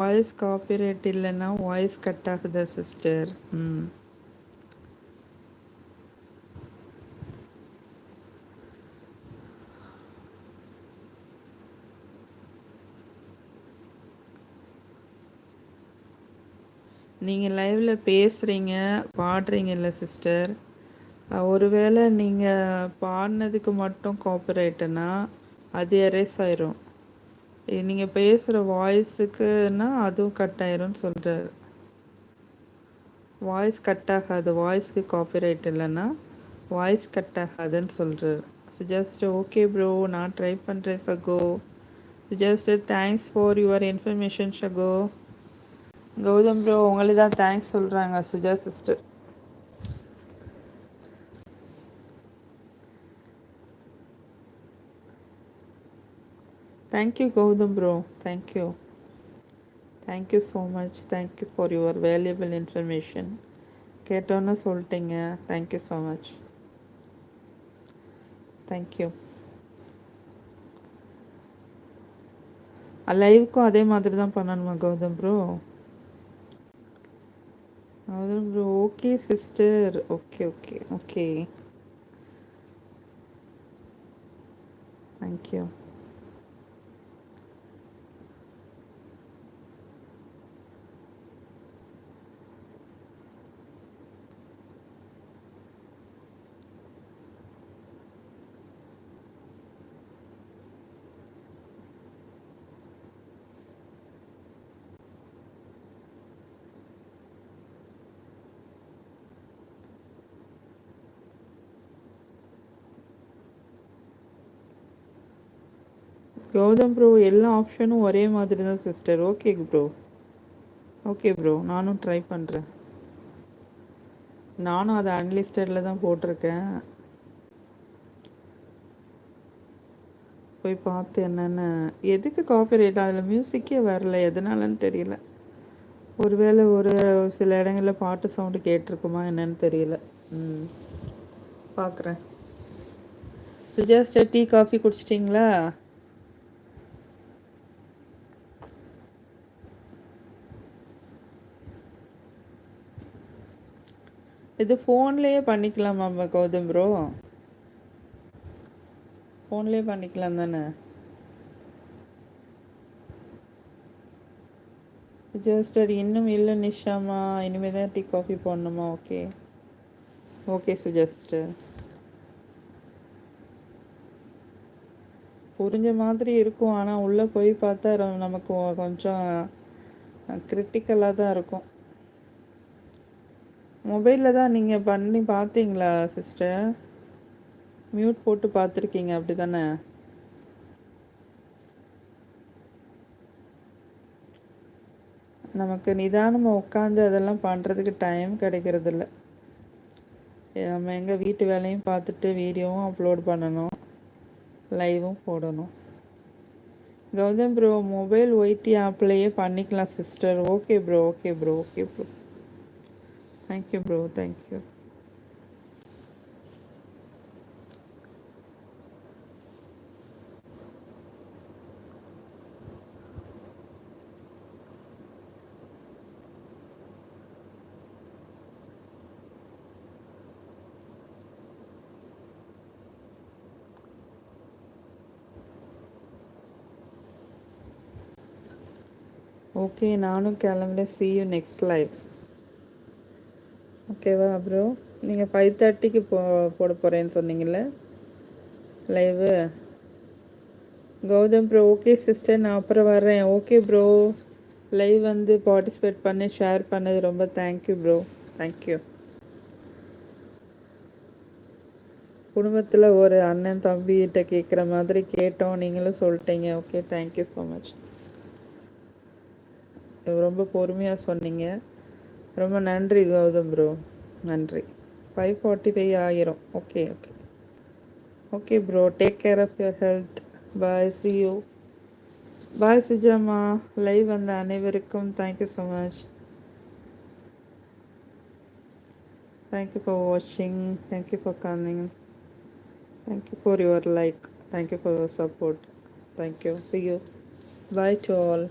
Voice copyright இல்லைன்னா voice cut ஆகுதா sister? நீங்கள் லைவில் பேசுகிறீங்க, பாடுறீங்கல்ல சிஸ்டர், ஒருவேளை நீங்கள் பாடினதுக்கு மட்டும் காப்பிரைட்டுன்னா அது எரேஸ் ஆயிரும். நீங்கள் பேசுகிற வாய்ஸுக்குன்னா அதுவும் கட் ஆயிரும்னு சொல்கிறாரு. வாய்ஸ் கட் ஆகாது, வாய்ஸ்க்கு காப்பிரைட் இல்லைன்னா வாய்ஸ் கட் ஆகாதுன்னு சொல்கிறாரு. ஸோ ஜஸ்ட் ஓகே ப்ரோ, நான் ட்ரை பண்ணுறேன் சகோ. Just thanks for your information சகோ. கௌதம் ப்ரோ உங்களை தான் தேங்க்ஸ் சொல்கிறாங்க Suja sister. Thank you Gautham bro, thank you. Thank you so much, thank you for your valuable information. கேட்டோன்னு சொல்லிட்டீங்க, தேங்க்யூ ஸோ மச், தேங்க்யூ. லைவுக்கும் அதே மாதிரி தான் பண்ணணுமா Gautham bro? Gautham bro okay sister, okay okay okay, thank you. Gautham bro எல்லா ஆப்ஷனும் ஒரே மாதிரி தான் sister. Okay bro, okay bro, நானும் ட்ரை பண்ணுறேன். நானும் அதை அன்லிஸ்டடில் தான் போட்டிருக்கேன், போய் பார்த்து என்னென்னு. எதுக்கு காப்பிரைட், அதில் மியூசிக்கே வரல, எதனாலன்னு தெரியல. ஒருவேளை ஒரு சில இடங்களில் பாட்டு சவுண்டு கேட்டிருக்குமா என்னன்னு தெரியல. பார்க்குறேன். ஜஸ்ட் டீ காஃபி குடிச்சிட்டிங்களா? இது ஃபோன்லேயே பண்ணிக்கலாமா கௌதம் ப்ரோ? ஃபோன்லேயே பண்ணிக்கலாம் தானே? ஜஸ்டர் இன்னும் இல்லை நிஷாமா, இனிமேல் தான் டீ காஃபி போடணுமா? ஓகே ஓகே சுஜஸ்டர், புரிஞ்ச மாதிரி இருக்கும், ஆனால் உள்ளே போய் பார்த்தா நமக்கு கொஞ்சம் கிரிட்டிக்கலாக தான் இருக்கும். மொபைலில் தான் நீங்கள் பண்ணி பார்த்தீங்களா சிஸ்டர்? மியூட் போட்டு பார்த்துருக்கீங்க அப்படி தானே? நமக்கு நிதானமாக உட்காந்து அதெல்லாம் பண்ணுறதுக்கு டைம் கிடைக்கிறதில்ல. நம்ம எங்கள் வீட்டு வேலையும் பார்த்துட்டு வீடியோவும் அப்லோட் பண்ணணும், லைவும் போடணும். கௌதம் ப்ரோ மொபைல் ஒய்டி ஆப்லேயே பண்ணிக்கலாம் sister. Okay bro, okay bro, okay bro, thank you bro, thank you. Okay நானும் கிளம்புறேன், see you next live. ஓகேவா ப்ரோ? நீங்கள் 5:30க்கு போட போகிறேன்னு சொன்னீங்கல்ல live? Gautham bro okay sister, நான் அப்புறம் வர்றேன். ஓகே ப்ரோ, லைவ் வந்து பார்ட்டிசிபேட் பண்ணி ஷேர் பண்ணது ரொம்ப தேங்க்யூ ப்ரோ, தேங்க்யூ. குடும்பத்தில் ஒரு அண்ணன் தம்பிகிட்ட கேட்குற மாதிரி கேட்டோம், நீங்களும் சொல்லிட்டீங்க. ஓகே தேங்க்யூ ஸோ மச், ரொம்ப பொறுமையாக சொன்னீங்க, ரொம்ப நன்றி கௌதம் ப்ரோ, நன்றி. 5:45 ஆகிரும். Okay okay okay bro, take care of your health. Bye, see you. Bye சுஜாமா. லைவ் வந்த அனைவருக்கும் thank you so much. Thank you for வாட்சிங், thank you for coming, thank you for your like, thank you for your support, thank you. See you. Bye to all.